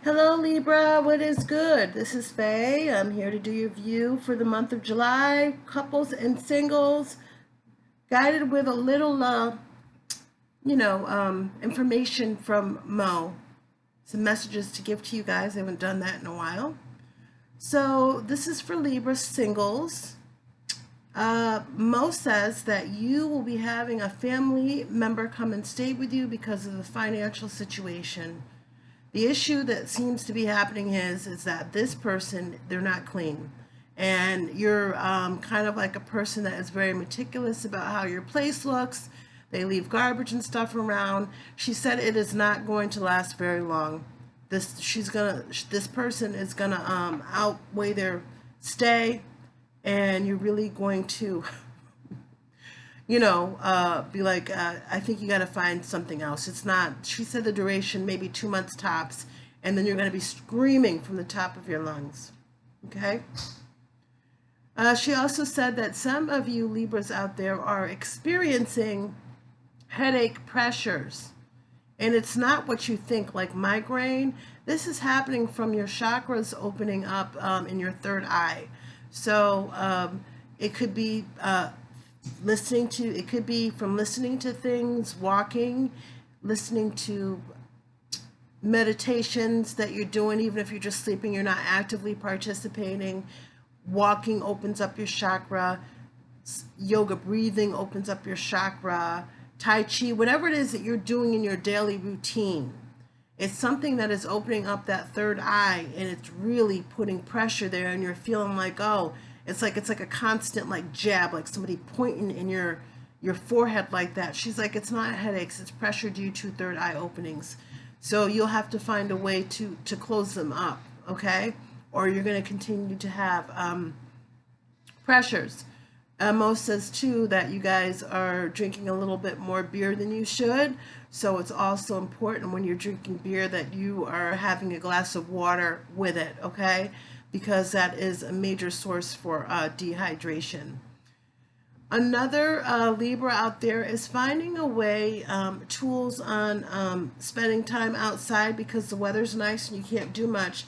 Hello Libra, what is good? This is Faye. I'm here to do your view for the month of July, couples and singles, guided with a little, information from Mo. Some messages to give to you guys. I haven't done that in a while. So this is for Libra singles. Mo says that you will be having a family member come and stay with you because of the financial situation. The issue that seems to be happening is that this person, they're not clean. And you're kind of like a person that is very meticulous about how your place looks. They leave garbage and stuff around. She said it is not going to last very long. This person is gonna outweigh their stay, and you're really going to be like, I think you got to find something else. It's not, she said the duration, maybe 2 months tops, and then you're going to be screaming from the top of your lungs. Okay? She also said that some of you Libras out there are experiencing headache pressures. And it's not what you think, like migraine. This is happening from your chakras opening up in your third eye. So it could be it could be from listening to things, walking, listening to meditations that you're doing, even if you're just sleeping, you're not actively participating. Walking opens up your chakra. Yoga breathing opens up your chakra. Tai Chi, whatever it is that you're doing in your daily routine. It's something that is opening up that third eye, and it's really putting pressure there, and you're feeling like, oh, it's like a constant like jab, like somebody pointing in your forehead like that. She's like, it's not headaches, it's pressure due to third eye openings. So you'll have to find a way to close them up, okay? Or you're going to continue to have pressures. Mo says too that you guys are drinking a little bit more beer than you should. So it's also important when you're drinking beer that you are having a glass of water with it, okay? Because that is a major source for dehydration. Another Libra out there is finding a way, tools on spending time outside because the weather's nice and you can't do much.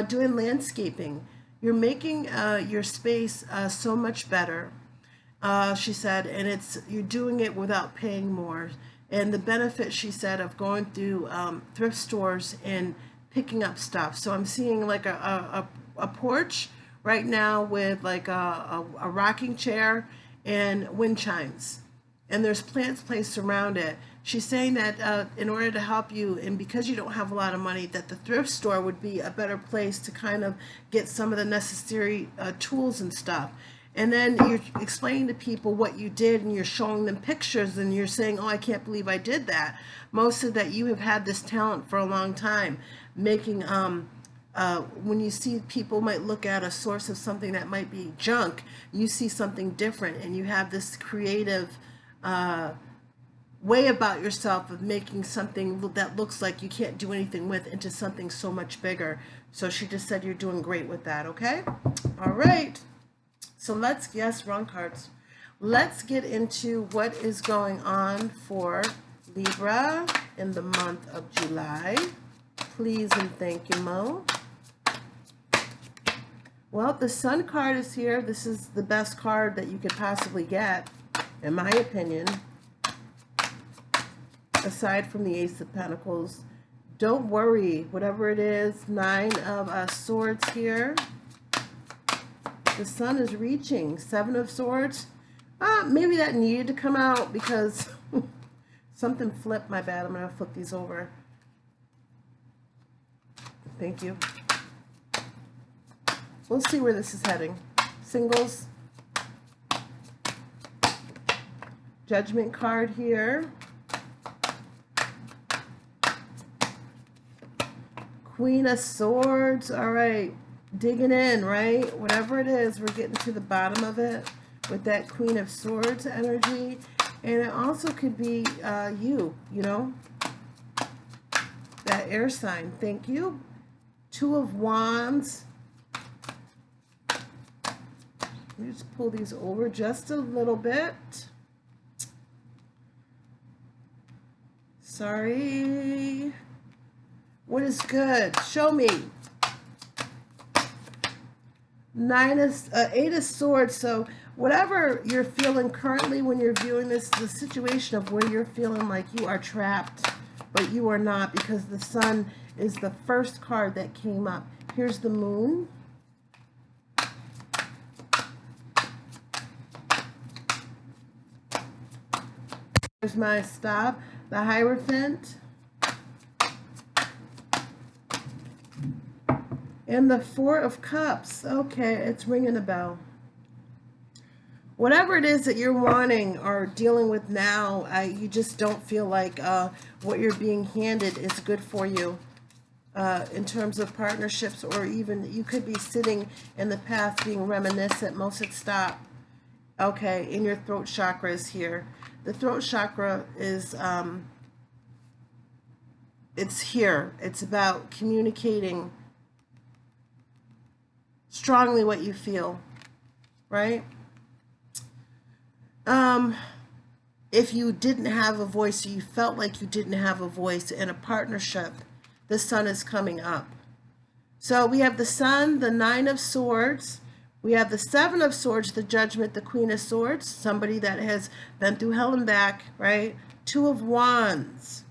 Doing landscaping. You're making your space so much better, she said, and you're doing it without paying more. And the benefit, she said, of going through thrift stores and picking up stuff. So I'm seeing like a porch right now with like a rocking chair and wind chimes. And there's plants placed around it. She's saying that in order to help you, and because you don't have a lot of money, that the thrift store would be a better place to kind of get some of the necessary tools and stuff. And then you're explaining to people what you did, and you're showing them pictures, and you're saying, oh, I can't believe I did that. Most of that, you have had this talent for a long time, making when you see people might look at a source of something that might be junk, you see something different, and you have this creative way about yourself of making something that looks like you can't do anything with into something so much bigger. So she just said you're doing great with that, okay? All right. So yes, wrong cards. Let's get into what is going on for Libra in the month of July. Please and thank you, Mo. Well, the Sun card is here. This is the best card that you could possibly get, in my opinion, aside from the Ace of Pentacles. Don't worry, whatever it is. Nine of Swords here. The Sun is reaching. Seven of Swords. Maybe that needed to come out because something flipped. My bad. I'm going to flip these over. Thank you. We'll see where this is heading. Singles. Judgment card here. Queen of Swords. All right. Digging in, right? Whatever it is, we're getting to the bottom of it with that Queen of Swords energy. And it also could be you know, that air sign. Thank you. Two of Wands. Let me just pull these over just a little bit. Sorry. What is good? Show me. Eight of Swords. So whatever you're feeling currently when you're viewing this, the situation of where you're feeling like you are trapped, but you are not, because the Sun is the first card that came up. Here's the Moon. Here's my stop. The Hierophant. And the Four of Cups. Okay, it's ringing a bell. Whatever it is that you're wanting or dealing with now, you just don't feel like what you're being handed is good for you in terms of partnerships, or even you could be sitting in the path being reminiscent. Most it stop. Okay, in your throat chakra is here. The throat chakra is, it's here. It's about communicating strongly what you feel, right? If you didn't have a voice, or you felt like you didn't have a voice in a partnership, the Sun is coming up. So we have the Sun, the Nine of Swords. We have the Seven of Swords, the Judgment, the Queen of Swords, somebody that has been through hell and back, right? Two of Wands.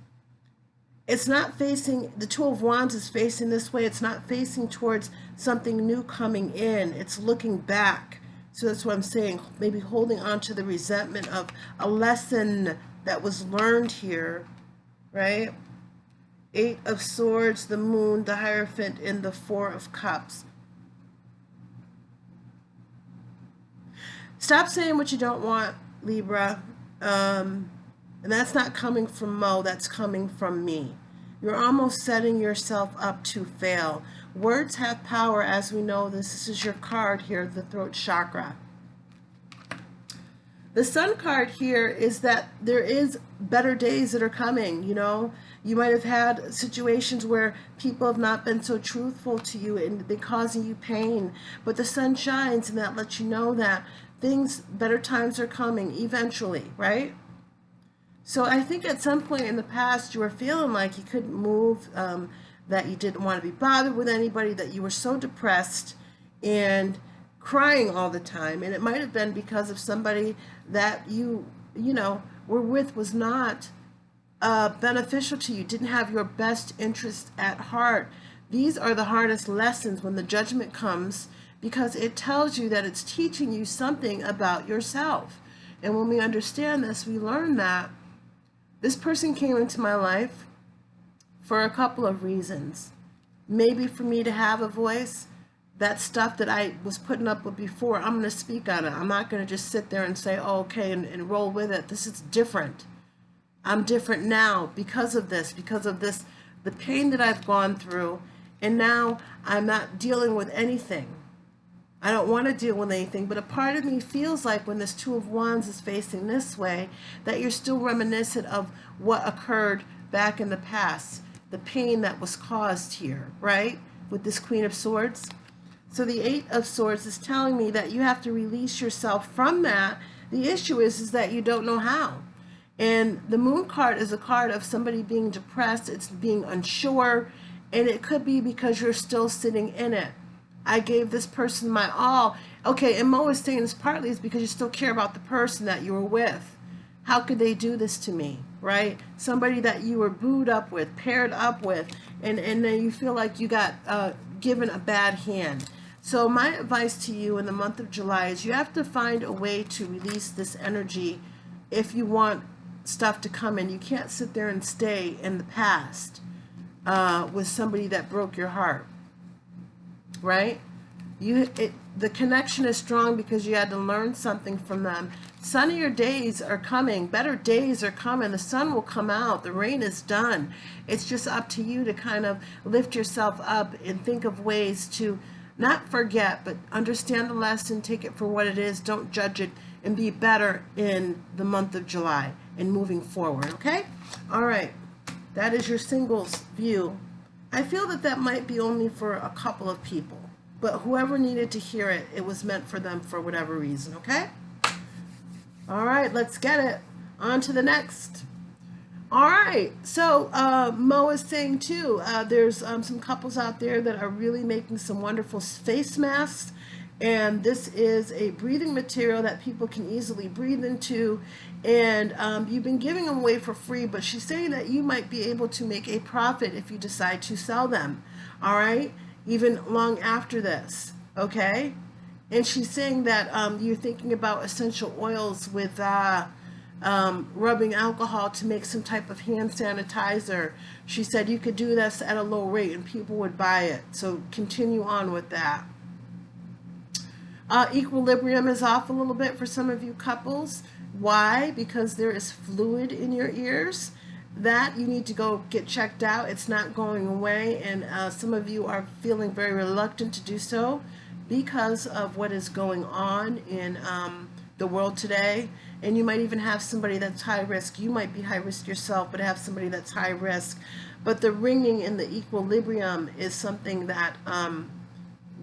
It's not facing, the Two of Wands is facing this way. It's not facing towards something new coming in. It's looking back. So that's what I'm saying. Maybe holding on to the resentment of a lesson that was learned here, right? Eight of Swords, the Moon, the Hierophant, and the Four of Cups. Stop saying what you don't want, Libra. And that's not coming from Mo, that's coming from me. You're almost setting yourself up to fail. Words have power, as we know. This is your card here, the throat chakra. The Sun card here is that there is better days that are coming, you know. You might have had situations where people have not been so truthful to you and they're causing you pain. But the Sun shines, and that lets you know that better times are coming eventually, right? So I think at some point in the past you were feeling like you couldn't move, that you didn't want to be bothered with anybody, that you were so depressed and crying all the time. And it might have been because of somebody that you know, were with was not beneficial to you, didn't have your best interest at heart. These are the hardest lessons when the judgment comes, because it tells you that it's teaching you something about yourself. And when we understand this, we learn that this person came into my life for a couple of reasons. Maybe for me to have a voice. That stuff that I was putting up with before, I'm going to speak on it. I'm not going to just sit there and say, oh, okay, and roll with it. This is different. I'm different now because of this, the pain that I've gone through. And now I'm not dealing with anything. I don't want to deal with anything, but a part of me feels like when this Two of Wands is facing this way, that you're still reminiscent of what occurred back in the past, the pain that was caused here, right? With this Queen of Swords. So the Eight of Swords is telling me that you have to release yourself from that. The issue is that you don't know how. And the Moon card is a card of somebody being depressed. It's being unsure, and it could be because you're still sitting in it. I gave this person my all. Okay, and Mo is saying this partly is because you still care about the person that you were with. How could they do this to me, right? Somebody that you were booed up with, paired up with, and then you feel like you got given a bad hand. So my advice to you in the month of July is you have to find a way to release this energy if you want stuff to come in. You can't sit there and stay in the past with somebody that broke your heart. Right? The connection is strong because you had to learn something from them. Sunnier days are coming. Better days are coming. The sun will come out. The rain is done. It's just up to you to kind of lift yourself up and think of ways to not forget, but understand the lesson, take it for what it is, don't judge it, and be better in the month of July and moving forward, okay? All right. That is your singles view. I feel that might be only for a couple of people, but whoever needed to hear it, it was meant for them for whatever reason, okay? All right, let's get it. On to the next. All right. So Mo is saying too, there's some couples out there that are really making some wonderful face masks. And this is a breathing material that people can easily breathe into. And you've been giving them away for free, but she's saying that you might be able to make a profit if you decide to sell them. All right. Even long after this. Okay. And she's saying that you're thinking about essential oils with rubbing alcohol to make some type of hand sanitizer. She said you could do this at a low rate and people would buy it. So continue on with that. Equilibrium is off a little bit for some of you couples. Why? Because there is fluid in your ears that you need to go get checked out. It's not going away, and some of you are feeling very reluctant to do so because of what is going on in the world today. And you might even have somebody that's high risk. You might be high risk yourself, but have somebody that's high risk. But the ringing and the equilibrium is something that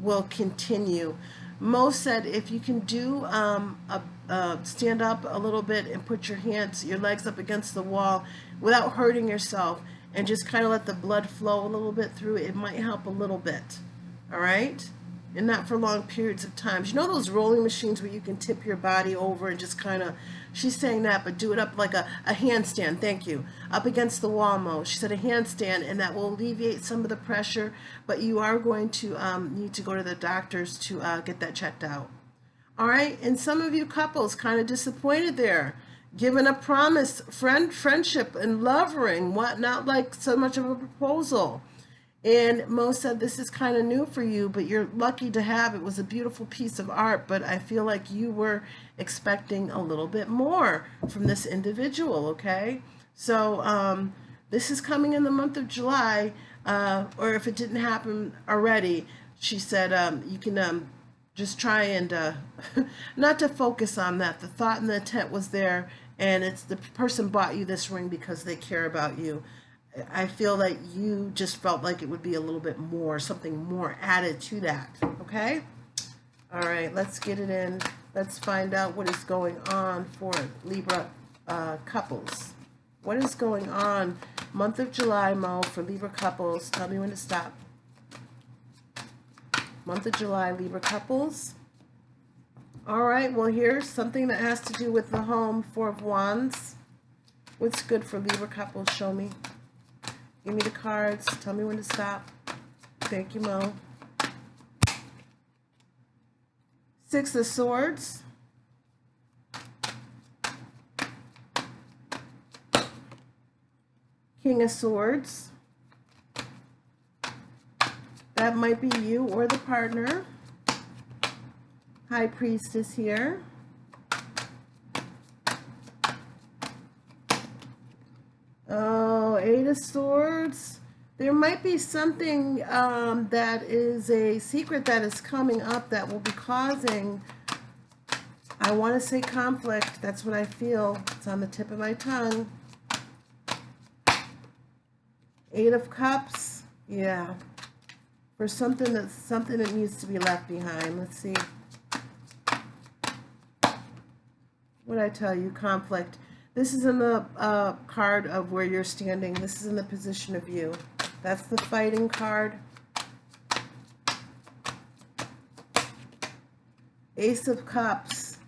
will continue. Mo said if you can do stand up a little bit and put your legs up against the wall without hurting yourself and just kind of let the blood flow a little bit through, it might help a little bit. All right? And not for long periods of time. You know those rolling machines where you can tip your body over and just kind of, she's saying that, but do it up like a handstand, thank you, up against the wall, Mo. She said a handstand, and that will alleviate some of the pressure, but you are going to need to go to the doctors to get that checked out. All right, and some of you couples kind of disappointed there. Given a promise, friendship and love ring, what, not like so much of a proposal. And Mo said this is kind of new for you, but you're lucky to have it. It was a beautiful piece of art, but I feel like you were expecting a little bit more from this individual, okay? So this is coming in the month of July, or if it didn't happen already, she said you can just try and not to focus on that. The thought and the intent was there, and it's the person bought you this ring because they care about you. I feel like you just felt like it would be a little bit more, something more added to that, okay? All right, let's get it in. Let's find out what is going on for Libra couples. What is going on month of July, Mo, for Libra couples? Tell me when to stop. Month of July, Libra couples. All right, well, here's something that has to do with the home, Four of Wands. What's good for Libra couples? Show me. Give me the cards. Tell me when to stop. Thank you, Mo. Six of Swords. King of Swords. That might be you or the partner. High Priestess here. Oh, Eight of Swords. There might be something that is a secret that is coming up that will be causing, I want to say conflict. That's what I feel. It's on the tip of my tongue. Eight of Cups. Yeah. For something that needs to be left behind. Let's see. What did I tell you? Conflict. This is in the card of where you're standing. This is in the position of you. That's the fighting card. Ace of Cups.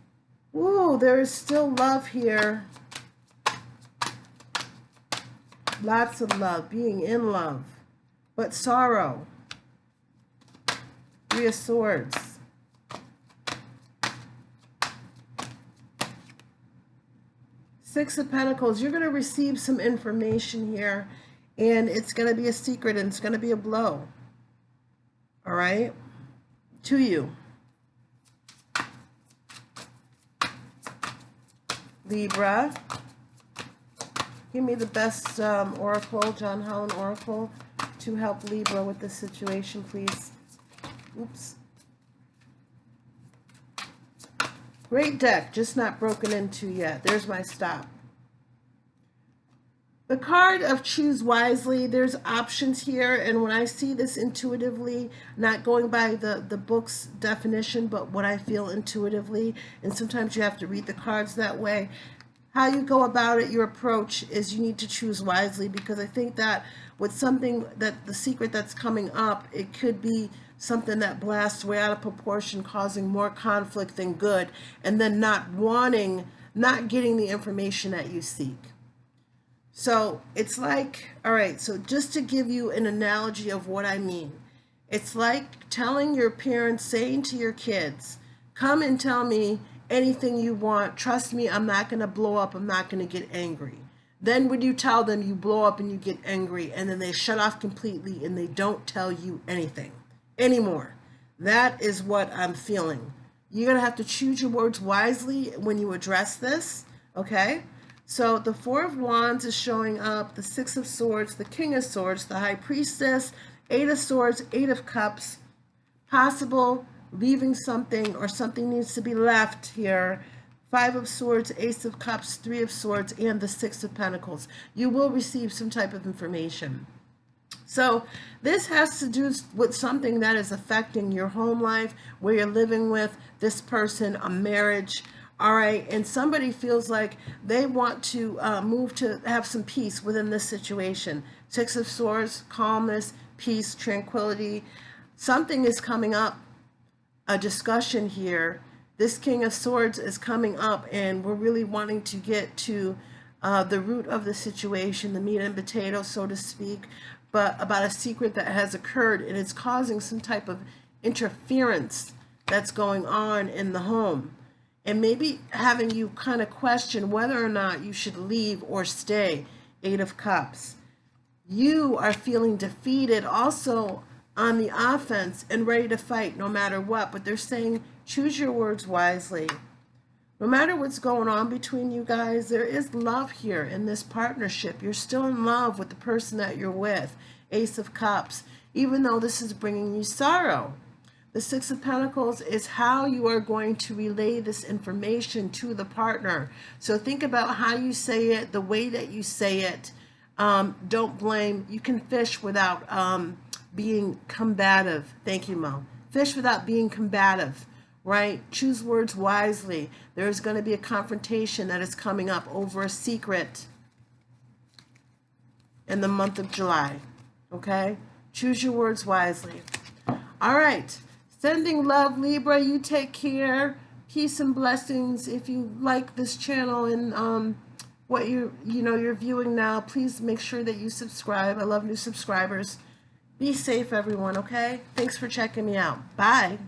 Ooh, there is still love here. Lots of love, being in love. But sorrow. Three of Swords. Six of Pentacles. You're going to receive some information here, and it's going to be a secret, and it's going to be a blow. All right? To you. Libra. Give me the best oracle, John Holland Oracle, to help Libra with this situation, please. Oops. Great deck, just not broken into yet. There's my stop. The card of Choose Wisely, there's options here, and when I see this intuitively, not going by the book's definition, but what I feel intuitively, and sometimes you have to read the cards that way, how you go about it, your approach is you need to choose wisely, because I think that with something that the secret that's coming up, it could be something that blasts way out of proportion, causing more conflict than good, and then not getting the information that you seek. So it's like, all right, so just to give you an analogy of what I mean, it's like telling your parents, saying to your kids, come and tell me anything you want. Trust me, I'm not going to blow up. I'm not going to get angry. Then when you tell them, you blow up and you get angry, and then they shut off completely and they don't tell you anything anymore. That is what I'm feeling. You're going to have to choose your words wisely when you address this, okay? So the Four of Wands is showing up, the Six of Swords, the King of Swords, the High Priestess, Eight of Swords, Eight of Cups, possible leaving something or something needs to be left here. Five of Swords, Ace of Cups, Three of Swords, and the Six of Pentacles. You will receive some type of information. So this has to do with something that is affecting your home life, where you're living with this person, a marriage, all right, and somebody feels like they want to move to have some peace within this situation. Six of Swords, calmness, peace, tranquility. Something is coming up, a discussion here. This King of Swords is coming up, and we're really wanting to get to the root of the situation, the meat and potatoes, so to speak, but about a secret that has occurred, and it's causing some type of interference that's going on in the home, and maybe having you kind of question whether or not you should leave or stay. Eight of Cups. You are feeling defeated also on the offense and ready to fight no matter what, but they're saying choose your words wisely. No matter what's going on between you guys, there is love here in this partnership. You're still in love with the person that you're with. Ace of Cups, even though this is bringing you sorrow. The Six of Pentacles is how you are going to relay this information to the partner. So think about how you say it, the way that you say it. Don't blame. You can fish without being combative. Thank you, Mo. Fish without being combative, right? Choose words wisely. There's going to be a confrontation that is coming up over a secret in the month of July, okay? Choose your words wisely. All right. Sending love, Libra. You take care. Peace and blessings. If you like this channel and what you're viewing now, please make sure that you subscribe. I love new subscribers. Be safe, everyone, okay? Thanks for checking me out. Bye.